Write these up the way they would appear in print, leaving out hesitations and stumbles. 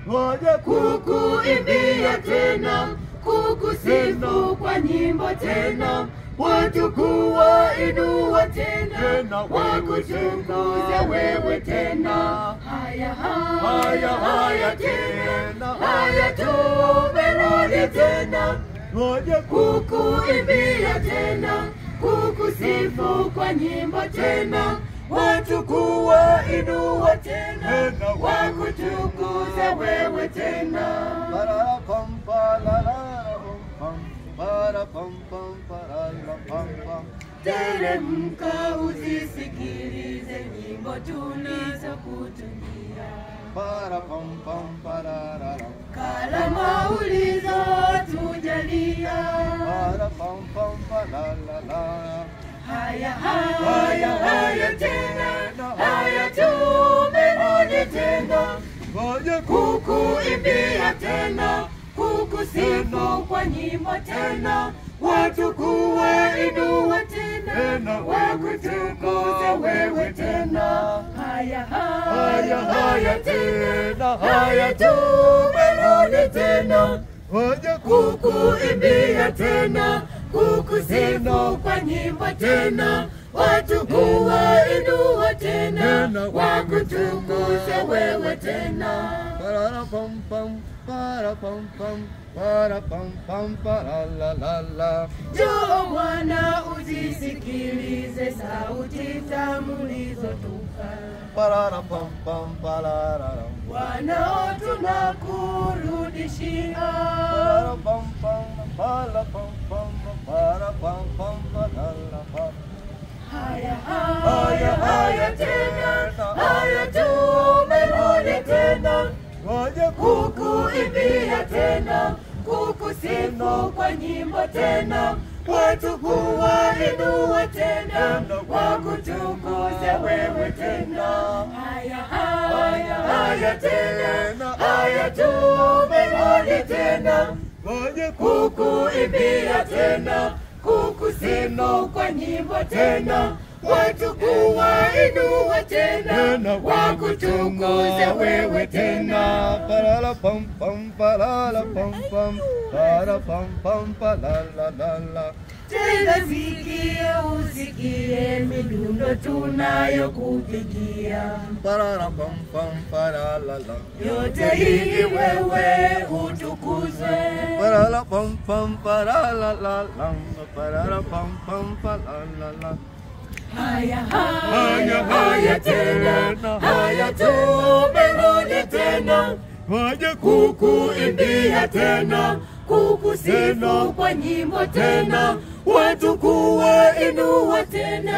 waje kukuimbia tena, kukusifu kwa nyimbo tena, watu kuwainua tena, wakutukuze wewe tena. Haya haya haya tena, haya tumerudi tena, waje kukuimbia tena, kukusifu kwa nyimbo tena, watu kuwainua tena, wakutukuze wewe tena. Teremka uzisikilize nyimbo tulizokutungia, kalama ulizotujalia. Haya haya haya tena, haya tumerudi tena, waje kukuimbia tena, kukusifu kwa nyimbo tena, watu kuwainua tena, wakutukuze wewe tena. Haya haya haya tena, haya tumerudi tena, waje kukuimbia tena, kukusifu kwa nyimbo tena, watu kuwainua tena, wakutukuze wewe tena. Njoo Bwana uzisikilize sauti tamu ulizotupa, wanao tunakurudishia. Haya haya haya tena, haya tumerudi tena, waje kukuimbia tena, kukusifu kwa nyimbo tena, watu kuwainua tena, wakutukuze wewe tena. Haya haya haya tena, haya tumerudi tena, waje kukuimbia tena, kukusifu kwa nyimbo tena, watu kuwainua tena, wakutukuze wewe tena. Tena sikia usikie midundo tunayokupigia, yote hii wewe utukuzwe. Haya haya haya tena, haya tumerudi tena, waje kukuimbia tena, kukusifu kwa nyimbo tena, watu kuwainua tena,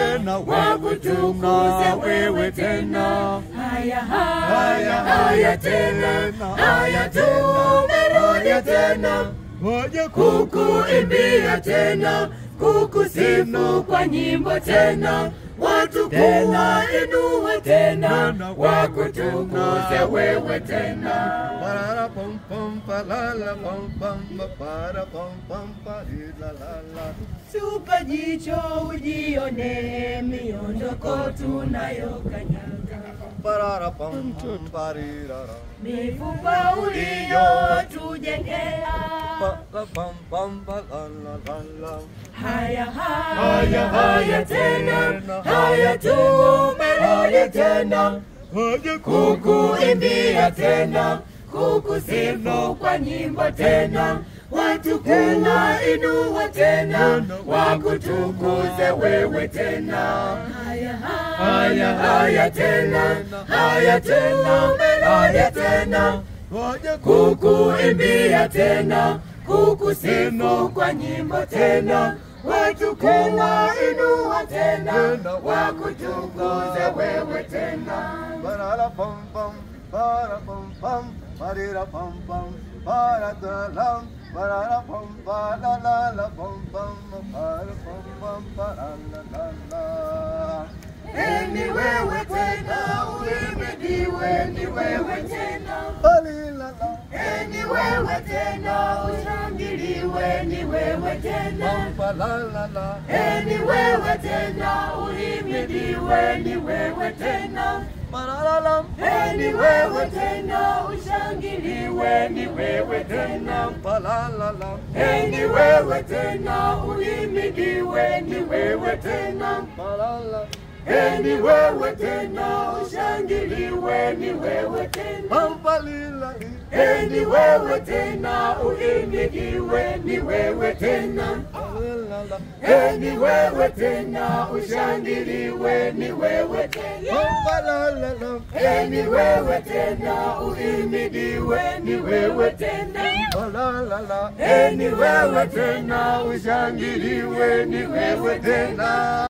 wakutukuze wewe tena. Haya haya haya tena, haya tumerudi tena, waje kukuimbia tena, kukusifu kwa nyimbo tena, watu kuwainua tena, wakutukuze wewe tena. Tupa jicho ujione miondoko tunayokanyaga, mifupa uliyotujengea. Haya haya haya tena, haya tumerudi tena, waje kukuimbia tena, kukusifu kwa nyimbo tena, watu kuwainua tena, wakutukuze wewe tena. Haya haya haya tena, haya tumerudi tena, waje kukuimbia tena, kukusifu kwa nyimbo tena, watu kuwainua tena, wakutukuze wewe tena. Ni wewe tena, uhimidiwe, ni wewe tena. Ni wewe tena, ushangiliwe, ni wewe tena. Ni wewe tena, uhimidiwe, ni wewe tena. ni wewe tena, ushangiliwe ni wewe tena, palalala. Ni wewe tena, uhimidiwe ni wewe tena, palala. Ni wewe tena, ushangiliwe ni wewe tena, pampalila. Ni wewe tena, uhimidiwe ni wewe tena, palalala. Ni wewe tena, ushangiliwe ni wewe tena, pampalala. Ni wewe tena, uhimidiwe ni wewe tena, palalala. Ni wewe tena, ushangiliwe ni wewe tena.